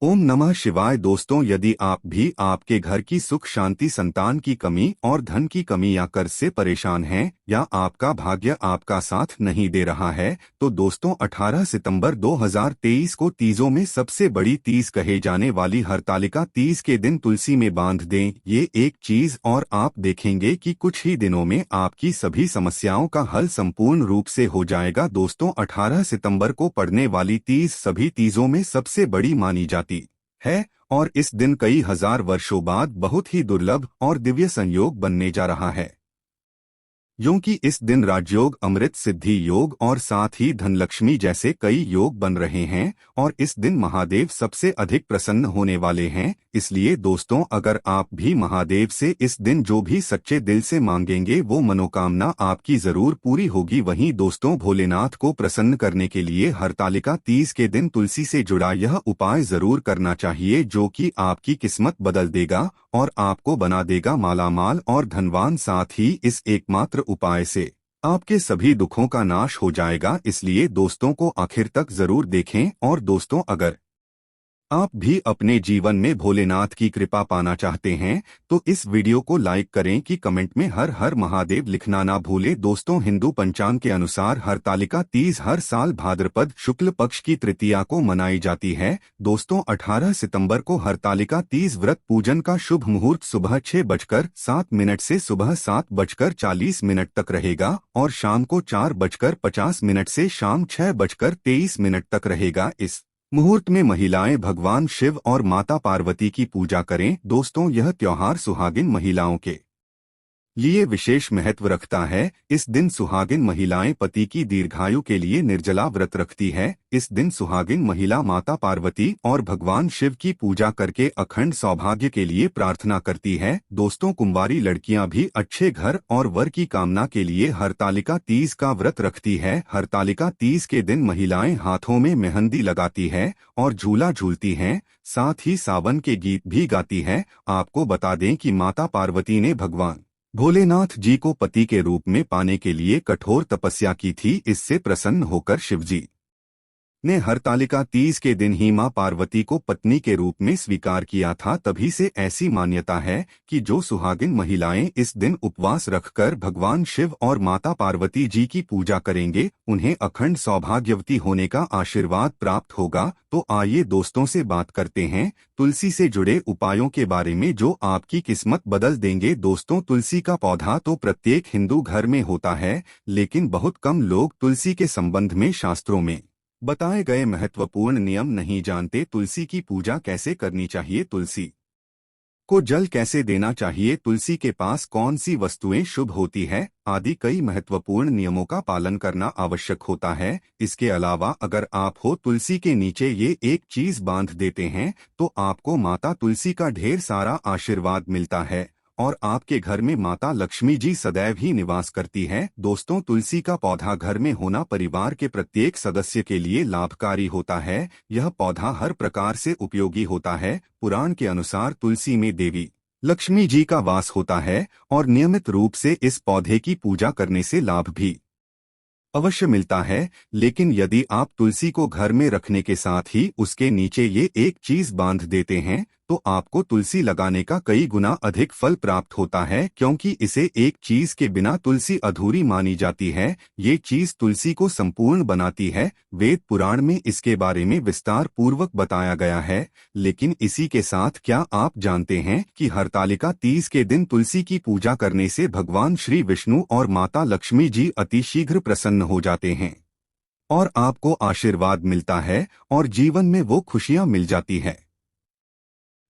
ओम नमः शिवाय। दोस्तों, यदि आप भी आपके घर की सुख शांति, संतान की कमी और धन की कमी या कर्ज से परेशान हैं या आपका भाग्य आपका साथ नहीं दे रहा है, तो दोस्तों 18 सितंबर 2023 को तीजों में सबसे बड़ी तीज कहे जाने वाली हरतालिका तीज के दिन तुलसी में बांध दें ये एक चीज और आप देखेंगे कि कुछ ही दिनों में आपकी सभी समस्याओं का हल संपूर्ण रूप से हो जाएगा। दोस्तों, 18 सितंबर को पड़ने वाली तीज सभी तीजों में सबसे बड़ी मानी जाती है और इस दिन कई हजार वर्षों बाद बहुत ही दुर्लभ और दिव्य संयोग बनने जा रहा है, क्योंकि इस दिन राजयोग, अमृत सिद्धि योग और साथ ही धनलक्ष्मी जैसे कई योग बन रहे हैं और इस दिन महादेव सबसे अधिक प्रसन्न होने वाले हैं। इसलिए दोस्तों, अगर आप भी महादेव से इस दिन जो भी सच्चे दिल से मांगेंगे वो मनोकामना आपकी जरूर पूरी होगी। वहीं दोस्तों, भोलेनाथ को प्रसन्न करने के लिए हरतालिका तीज के दिन तुलसी से जुड़ा यह उपाय जरूर करना चाहिए, जो कि आपकी किस्मत बदल देगा और आपको बना देगा मालामाल और धनवान। साथ ही इस एकमात्र उपाय से आपके सभी दुखों का नाश हो जाएगा। इसलिए दोस्तों को आखिर तक जरूर देखें। और दोस्तों, अगर आप भी अपने जीवन में भोलेनाथ की कृपा पाना चाहते हैं तो इस वीडियो को लाइक करें कि कमेंट में हर हर महादेव लिखना ना भूलें। दोस्तों, हिंदू पंचांग के अनुसार हरतालिका तीज हर साल भाद्रपद शुक्ल पक्ष की तृतीया को मनाई जाती है। दोस्तों, 18 सितंबर को हरतालिका तीज व्रत पूजन का शुभ मुहूर्त सुबह 6:07 से सुबह 7:40 तक रहेगा और शाम को 4:50 से शाम 6:23 तक रहेगा। इस मुहूर्त में महिलाएं भगवान शिव और माता पार्वती की पूजा करें। दोस्तों, यह त्योहार सुहागिन महिलाओं के लिए विशेष महत्व रखता है। इस दिन सुहागिन महिलाएं पति की दीर्घायु के लिए निर्जला व्रत रखती है। इस दिन सुहागिन महिला माता पार्वती और भगवान शिव की पूजा करके अखंड सौभाग्य के लिए प्रार्थना करती है। दोस्तों, कुंवारी लड़कियां भी अच्छे घर और वर की कामना के लिए हरतालिका तीज का व्रत रखती है। हरतालिका तीज के दिन महिलाएं हाथों में मेहंदी लगाती है और झूला झूलती हैं, साथ ही सावन के गीत भी गाती है। आपको बता दें कि माता पार्वती ने भगवान भोलेनाथ जी को पति के रूप में पाने के लिए कठोर तपस्या की थी। इससे प्रसन्न होकर शिवजी ने हरतालिका तीज के दिन ही मां पार्वती को पत्नी के रूप में स्वीकार किया था। तभी से ऐसी मान्यता है कि जो सुहागिन महिलाएं इस दिन उपवास रखकर भगवान शिव और माता पार्वती जी की पूजा करेंगे, उन्हें अखंड सौभाग्यवती होने का आशीर्वाद प्राप्त होगा। तो आइए दोस्तों से बात करते हैं तुलसी से जुड़े उपायों के बारे में जो आपकी किस्मत बदल देंगे। दोस्तों, तुलसी का पौधा तो प्रत्येक हिंदू घर में होता है, लेकिन बहुत कम लोग तुलसी के संबंध में शास्त्रों में बताए गए महत्वपूर्ण नियम नहीं जानते। तुलसी की पूजा कैसे करनी चाहिए, तुलसी को जल कैसे देना चाहिए, तुलसी के पास कौन सी वस्तुएं शुभ होती है आदि कई महत्वपूर्ण नियमों का पालन करना आवश्यक होता है। इसके अलावा अगर आप हो तुलसी के नीचे ये एक चीज बांध देते हैं तो आपको माता तुलसी का ढेर सारा आशीर्वाद मिलता है और आपके घर में माता लक्ष्मी जी सदैव ही निवास करती है। दोस्तों, तुलसी का पौधा घर में होना परिवार के प्रत्येक सदस्य के लिए लाभकारी होता है। यह पौधा हर प्रकार से उपयोगी होता है। पुराण के अनुसार तुलसी में देवी लक्ष्मी जी का वास होता है और नियमित रूप से इस पौधे की पूजा करने से लाभ भी अवश्य मिलता है। लेकिन यदि आप तुलसी को घर में रखने के साथ ही उसके नीचे ये एक चीज बांध देते हैं तो आपको तुलसी लगाने का कई गुना अधिक फल प्राप्त होता है, क्योंकि इसे एक चीज के बिना तुलसी अधूरी मानी जाती है। ये चीज तुलसी को संपूर्ण बनाती है। वेद पुराण में इसके बारे में विस्तार पूर्वक बताया गया है। लेकिन इसी के साथ क्या आप जानते हैं कि हरतालिका तीज के दिन तुलसी की पूजा करने से भगवान श्री विष्णु और माता लक्ष्मी जी अतिशीघ्र प्रसन्न हो जाते हैं और आपको आशीर्वाद मिलता है और जीवन में वो खुशियां मिल जाती है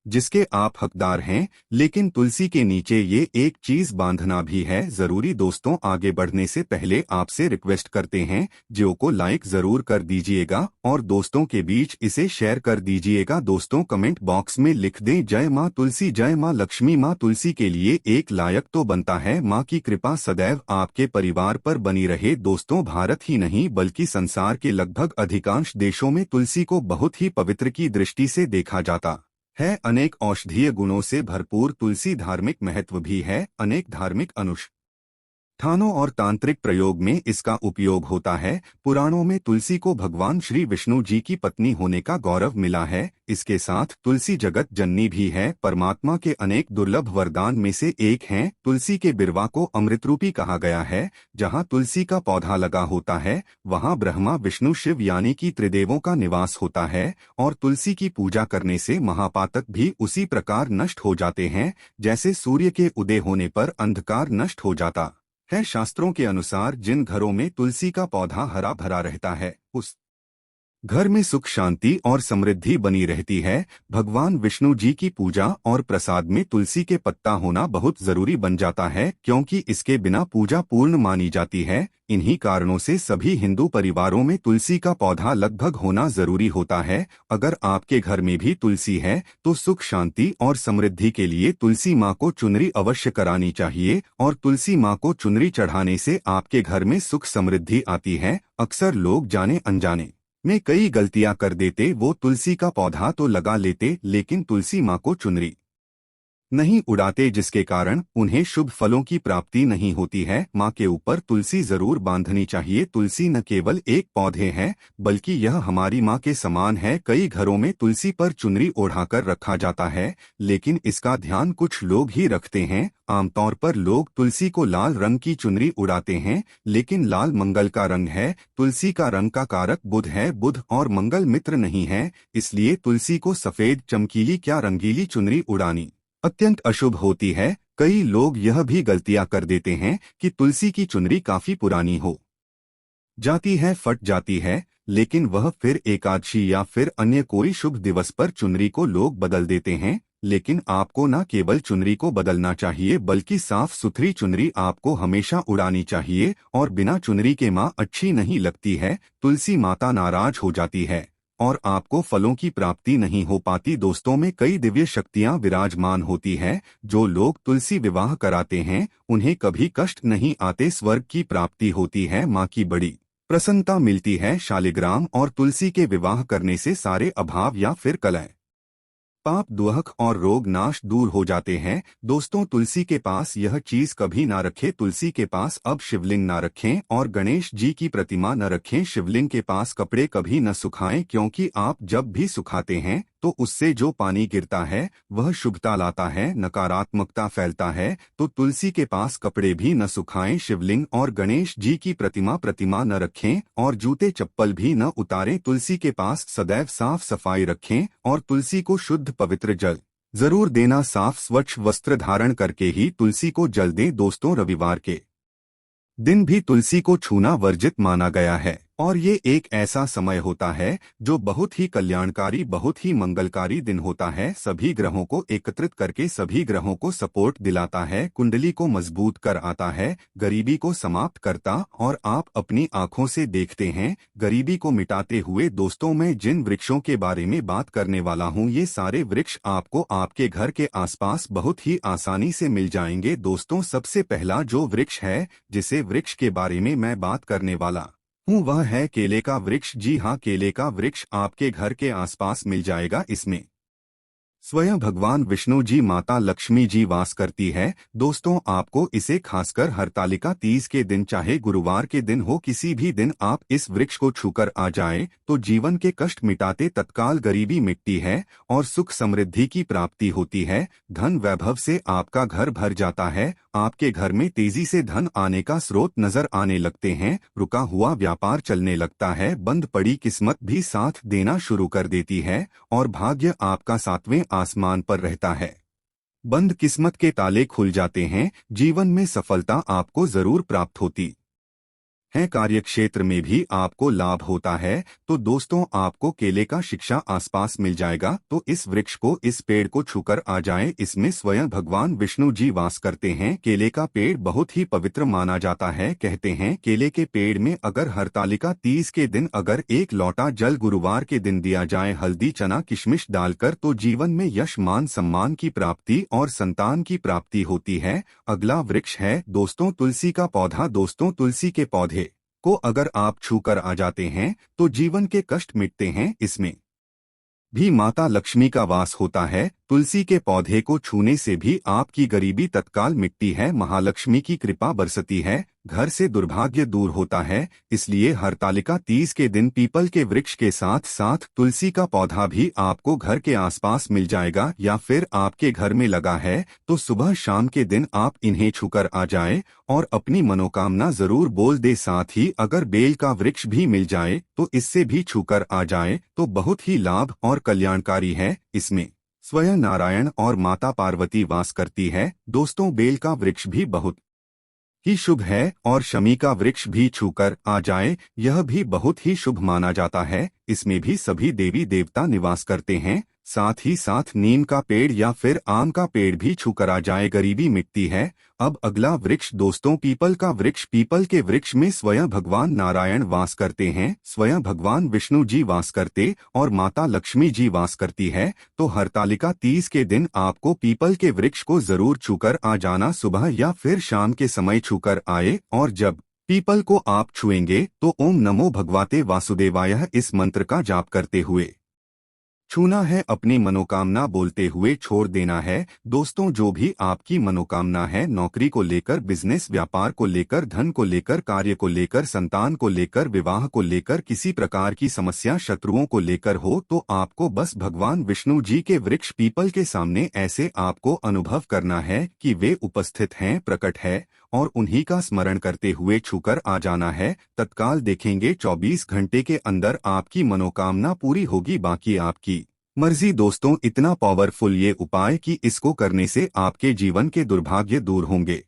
जिसके आप हकदार हैं। लेकिन तुलसी के नीचे ये एक चीज बांधना भी है जरूरी। दोस्तों, आगे बढ़ने से पहले आपसे रिक्वेस्ट करते हैं वीडियो को लाइक जरूर कर दीजिएगा और दोस्तों के बीच इसे शेयर कर दीजिएगा। दोस्तों, कमेंट बॉक्स में लिख दें जय मां तुलसी, जय मां लक्ष्मी। मां तुलसी के लिए एक लायक तो बनता है। मां की कृपा सदैव आपके परिवार पर बनी रहे। दोस्तों, भारत ही नहीं बल्कि संसार के लगभग अधिकांश देशों में तुलसी को बहुत ही पवित्र की दृष्टि से देखा जाता है। अनेक औषधीय गुणों से भरपूर तुलसी धार्मिक महत्व भी है। अनेक धार्मिक अनुष्ठान थानों और तांत्रिक प्रयोग में इसका उपयोग होता है। पुराणों में तुलसी को भगवान श्री विष्णु जी की पत्नी होने का गौरव मिला है। इसके साथ तुलसी जगत जननी भी है, परमात्मा के अनेक दुर्लभ वरदान में से एक हैं। तुलसी के बिरवा को अमृतरूपी कहा गया है। जहाँ तुलसी का पौधा लगा होता है वहाँ ब्रह्मा विष्णु शिव यानी कि त्रिदेवों का निवास होता है। और तुलसी की पूजा करने से महापातक भी उसी प्रकार नष्ट हो जाते हैं जैसे सूर्य के उदय होने पर अंधकार नष्ट हो जाता है। शास्त्रों के अनुसार जिन घरों में तुलसी का पौधा हरा भरा रहता है उस घर में सुख शांति और समृद्धि बनी रहती है। भगवान विष्णु जी की पूजा और प्रसाद में तुलसी के पत्ता होना बहुत जरूरी बन जाता है, क्योंकि इसके बिना पूजा पूर्ण मानी जाती है। इन्हीं कारणों से सभी हिंदू परिवारों में तुलसी का पौधा लगभग होना जरूरी होता है। अगर आपके घर में भी तुलसी है तो सुख शांति और समृद्धि के लिए तुलसी माँ को चुनरी अवश्य करानी चाहिए। और तुलसी माँ को चुनरी चढ़ाने से आपके घर में सुख समृद्धि आती है। अक्सर लोग जाने अनजाने में कई गलतियां कर देते। वो तुलसी का पौधा तो लगा लेते लेकिन तुलसी माँ को चुनरी नहीं उड़ाते, जिसके कारण उन्हें शुभ फलों की प्राप्ति नहीं होती है। माँ के ऊपर तुलसी जरूर बांधनी चाहिए। तुलसी न केवल एक पौधे है बल्कि यह हमारी माँ के समान है। कई घरों में तुलसी पर चुनरी ओढ़ाकर रखा जाता है लेकिन इसका ध्यान कुछ लोग ही रखते हैं। आमतौर पर लोग तुलसी को लाल रंग की चुनरी उड़ाते हैं, लेकिन लाल मंगल का रंग है। तुलसी का रंग का कारक बुध है। बुध और मंगल मित्र नहीं है, इसलिए तुलसी को सफेद चमकीली क्या रंगीली चुनरी उड़ानी अत्यंत अशुभ होती है। कई लोग यह भी गलतियां कर देते हैं कि तुलसी की चुनरी काफी पुरानी हो जाती है, फट जाती है, लेकिन वह फिर एकादशी या फिर अन्य कोई शुभ दिवस पर चुनरी को लोग बदल देते हैं। लेकिन आपको न केवल चुनरी को बदलना चाहिए बल्कि साफ सुथरी चुनरी आपको हमेशा उड़ानी चाहिए। और बिना चुनरी के माँ अच्छी नहीं लगती है। तुलसी माता नाराज हो जाती है और आपको फलों की प्राप्ति नहीं हो पाती। दोस्तों में कई दिव्य शक्तियां विराजमान होती है। जो लोग तुलसी विवाह कराते हैं उन्हें कभी कष्ट नहीं आते, स्वर्ग की प्राप्ति होती है, माँ की बड़ी प्रसन्नता मिलती है। शालिग्राम और तुलसी के विवाह करने से सारे अभाव या फिर कलह पाप दुहक और रोग नाश दूर हो जाते हैं। दोस्तों, तुलसी के पास यह चीज कभी ना रखें। तुलसी के पास अब शिवलिंग ना रखें और गणेश जी की प्रतिमा न रखें। शिवलिंग के पास कपड़े कभी न सुखाएं, क्योंकि आप जब भी सुखाते हैं तो उससे जो पानी गिरता है वह शुभता लाता है, नकारात्मकता फैलता है। तो तुलसी के पास कपड़े भी न सुखाएं। शिवलिंग और गणेश जी की प्रतिमा न रखें और जूते चप्पल भी न उतारें। तुलसी के पास सदैव साफ सफाई रखें और तुलसी को शुद्ध पवित्र जल जरूर देना। साफ स्वच्छ वस्त्र धारण करके ही तुलसी को जल दें। दोस्तों, रविवार के दिन भी तुलसी को छूना वर्जित माना गया है और ये एक ऐसा समय होता है जो बहुत ही कल्याणकारी, बहुत ही मंगलकारी दिन होता है। सभी ग्रहों को एकत्रित करके सभी ग्रहों को सपोर्ट दिलाता है, कुंडली को मजबूत कर आता है, गरीबी को समाप्त करता और आप अपनी आंखों से देखते हैं गरीबी को मिटाते हुए। दोस्तों, मैं जिन वृक्षों के बारे में बात करने वाला हूँ ये सारे वृक्ष आपको आपके घर के आसपास बहुत ही आसानी से मिल जाएंगे। दोस्तों, सबसे पहला जो वृक्ष है जिसे वृक्ष के बारे में मैं बात करने वाला हूँ वह है केले का वृक्ष। जी हाँ, केले का वृक्ष आपके घर के आसपास मिल जाएगा। इसमें स्वयं भगवान विष्णु जी, माता लक्ष्मी जी वास करती है। दोस्तों, आपको इसे खासकर हरतालिका तीज के दिन चाहे गुरुवार के दिन हो, किसी भी दिन आप इस वृक्ष को छूकर आ जाएं तो जीवन के कष्ट मिटाते तत्काल गरीबी मिटती है और सुख समृद्धि की प्राप्ति होती है। धन वैभव से आपका घर भर जाता है। आपके घर में तेजी से धन आने का स्रोत नजर आने लगते हैं। रुका हुआ व्यापार चलने लगता है। बंद पड़ी किस्मत भी साथ देना शुरू कर देती है और भाग्य आपका सातवें आसमान पर रहता है। बंद किस्मत के ताले खुल जाते हैं। जीवन में सफलता आपको जरूर प्राप्त होती है। कार्यक्षेत्र में भी आपको लाभ होता है। तो दोस्तों, आपको केले का शिक्षा आसपास मिल जाएगा तो इस वृक्ष को, इस पेड़ को छूकर आ जाएं। इसमें स्वयं भगवान विष्णु जी वास करते हैं। केले का पेड़ बहुत ही पवित्र माना जाता है। कहते हैं केले के पेड़ में अगर हरतालिका तीज के दिन अगर एक लोटा जल गुरुवार के दिन दिया जाए हल्दी चना किशमिश डालकर तो जीवन में यश मान सम्मान की प्राप्ति और संतान की प्राप्ति होती है। अगला वृक्ष है दोस्तों तुलसी का पौधा। दोस्तों, तुलसी के पौधे को अगर आप छूकर आ जाते हैं तो जीवन के कष्ट मिटते हैं। इसमें भी माता लक्ष्मी का वास होता है। तुलसी के पौधे को छूने से भी आपकी गरीबी तत्काल मिटती है, महालक्ष्मी की कृपा बरसती है, घर से दुर्भाग्य दूर होता है। इसलिए हरतालिका तीज के दिन पीपल के वृक्ष के साथ साथ तुलसी का पौधा भी आपको घर के आसपास मिल जाएगा, या फिर आपके घर में लगा है तो सुबह शाम के दिन आप इन्हें छूकर आ जाए और अपनी मनोकामना जरूर बोल दे। साथ ही अगर बेल का वृक्ष भी मिल जाए तो इससे भी छूकर आ जाए तो बहुत ही लाभ और कल्याणकारी है। इसमें स्वयं नारायण और माता पार्वती वास करती है। दोस्तों, बेल का वृक्ष भी बहुत ही शुभ है और शमी का वृक्ष भी छूकर आ जाए यह भी बहुत ही शुभ माना जाता है। इसमें भी सभी देवी देवता निवास करते हैं। साथ ही साथ नीम का पेड़ या फिर आम का पेड़ भी छूकर आ जाए, गरीबी मिटती है। अब अगला वृक्ष दोस्तों पीपल का वृक्ष। पीपल के वृक्ष में स्वयं भगवान नारायण वास करते हैं, स्वयं भगवान विष्णु जी वास करते और माता लक्ष्मी जी वास करती है। तो हरतालिका तीज के दिन आपको पीपल के वृक्ष को जरूर छूकर आ जाना, सुबह या फिर शाम के समय छूकर आए। और जब पीपल को आप छुएंगे तो ओम नमो भगवते वासुदेवाय इस मंत्र का जाप करते हुए छूना है, अपनी मनोकामना बोलते हुए छोड़ देना है। दोस्तों, जो भी आपकी मनोकामना है, नौकरी को लेकर, बिजनेस व्यापार को लेकर, धन को लेकर, कार्य को लेकर, संतान को लेकर, विवाह को लेकर, किसी प्रकार की समस्या शत्रुओं को लेकर हो, तो आपको बस भगवान विष्णु जी के वृक्ष पीपल के सामने ऐसे आपको अनुभव करना है कि वे उपस्थित हैं, प्रकट है, और उन्हीं का स्मरण करते हुए छूकर आ जाना है। तत्काल देखेंगे 24 घंटे के अंदर आपकी मनोकामना पूरी होगी, बाकी आपकी मर्जी। दोस्तों, इतना पावरफुल ये उपाय कि इसको करने से आपके जीवन के दुर्भाग्य दूर होंगे,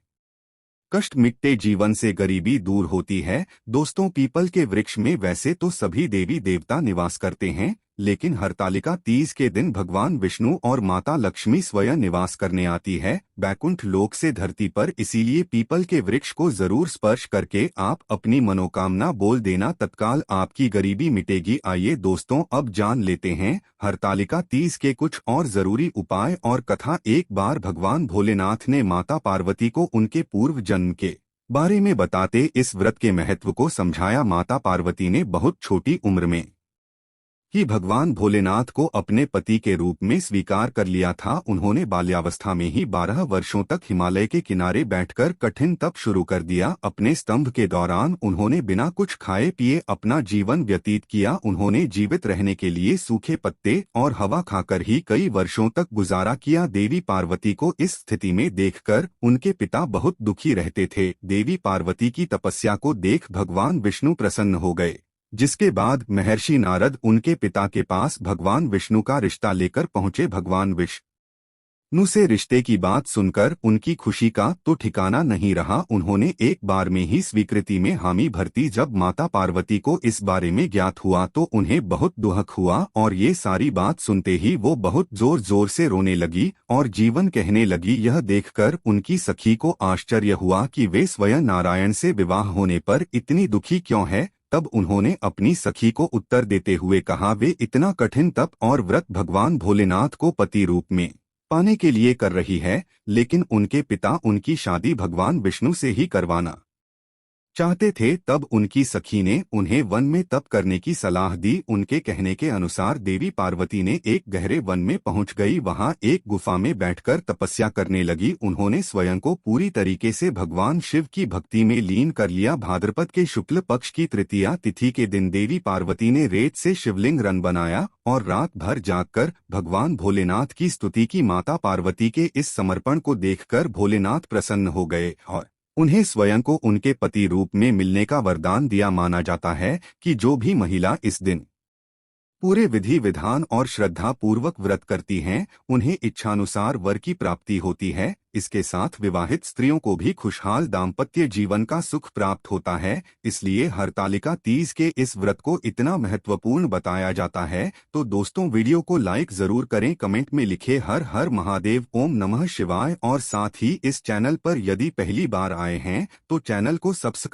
कष्ट मिटते, जीवन से गरीबी दूर होती है। दोस्तों, पीपल के वृक्ष में वैसे तो सभी देवी देवता निवास करते हैं, लेकिन हरतालिका तीज के दिन भगवान विष्णु और माता लक्ष्मी स्वयं निवास करने आती है बैकुंठ लोक से धरती पर। इसीलिए पीपल के वृक्ष को जरूर स्पर्श करके आप अपनी मनोकामना बोल देना, तत्काल आपकी गरीबी मिटेगी। आइए दोस्तों, अब जान लेते हैं हरतालिका तीज के कुछ और जरूरी उपाय और कथा। एक बार भगवान भोलेनाथ ने माता पार्वती को उनके पूर्व जन्म के बारे में बताते इस व्रत के महत्व को समझाया। माता पार्वती ने बहुत छोटी उम्र में कि भगवान भोलेनाथ को अपने पति के रूप में स्वीकार कर लिया था। उन्होंने बाल्यावस्था में ही 12 वर्षों तक हिमालय के किनारे बैठकर कठिन तप शुरू कर दिया। अपने स्तंभ के दौरान उन्होंने बिना कुछ खाए पिए अपना जीवन व्यतीत किया। उन्होंने जीवित रहने के लिए सूखे पत्ते और हवा खाकर ही कई वर्षों तक गुजारा किया। देवी पार्वती को इस स्थिति में देखकर उनके पिता बहुत दुखी रहते थे। देवी पार्वती की तपस्या को देख भगवान विष्णु प्रसन्न हो गए, जिसके बाद महर्षि नारद उनके पिता के पास भगवान विष्णु का रिश्ता लेकर पहुंचे। भगवान विष्णु से रिश्ते की बात सुनकर उनकी खुशी का तो ठिकाना नहीं रहा। उन्होंने एक बार में ही स्वीकृति में हामी भरती। जब माता पार्वती को इस बारे में ज्ञात हुआ तो उन्हें बहुत दुख हुआ और ये सारी बात सुनते ही वो बहुत जोर जोर से रोने लगी और जीवन कहने लगी। यह देखकर उनकी सखी को आश्चर्य हुआ कि वे स्वयं नारायण से विवाह होने पर इतनी दुखी क्यों है। तब उन्होंने अपनी सखी को उत्तर देते हुए कहा, वे इतना कठिन तप और व्रत भगवान भोलेनाथ को पति रूप में पाने के लिए कर रही है, लेकिन उनके पिता उनकी शादी भगवान विष्णु से ही करवाना चाहते थे। तब उनकी सखी ने उन्हें वन में तप करने की सलाह दी। उनके कहने के अनुसार देवी पार्वती ने एक गहरे वन में पहुंच गई। वहां एक गुफा में बैठकर तपस्या करने लगी। उन्होंने स्वयं को पूरी तरीके से भगवान शिव की भक्ति में लीन कर लिया। भाद्रपद के शुक्ल पक्ष की तृतीया तिथि के दिन देवी पार्वती ने रेत से शिवलिंग रन बनाया और रात भर जागकर भगवान भोलेनाथ की स्तुति की। माता पार्वती के इस समर्पण को देखकर भोलेनाथ प्रसन्न हो गए और उन्हें स्वयं को उनके पति रूप में मिलने का वरदान दिया। माना जाता है कि जो भी महिला इस दिन पूरे विधि विधान और श्रद्धा पूर्वक व्रत करती हैं, उन्हें इच्छानुसार वर की प्राप्ति होती है। इसके साथ विवाहित स्त्रियों को भी खुशहाल दाम्पत्य जीवन का सुख प्राप्त होता है। इसलिए हरतालिका तीज के इस व्रत को इतना महत्वपूर्ण बताया जाता है। तो दोस्तों, वीडियो को लाइक जरूर करें, कमेंट में लिखे हर हर महादेव, ओम नमः शिवाय, और साथ ही इस चैनल पर यदि पहली बार आए हैं तो चैनल को सब्सक्राइब